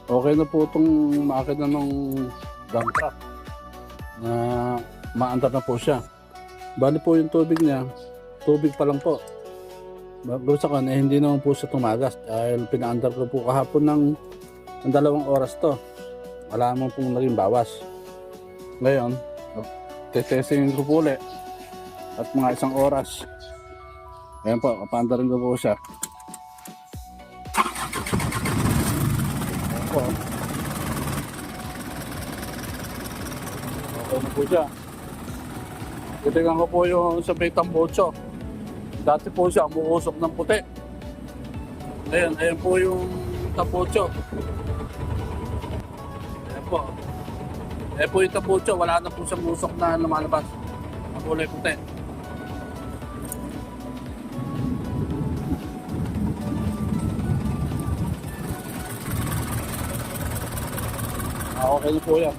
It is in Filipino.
Okay na po itong makina ng dump truck na maandar na po siya. Bali po yung tubig niya, tubig pa lang po. Doon sa kanya, hindi naman po siya tumagas dahil pinaandar ko po kahapon ng 2 oras to. Wala naman pong naging bawas. Ngayon, testing ko po ulit at mga 1 oras. Ayan po, kapaandarin ko po siya. Ayan po. Okay na po siya. Titignan ko po yung sa may tambocho. Dati po siya umuusok ng puti. Ayan po yung tambocho. Ayan po. Ayan po yung tambocho. Wala na po siyang usok na lumalabas. Ang kulay puti. Okay na po yan.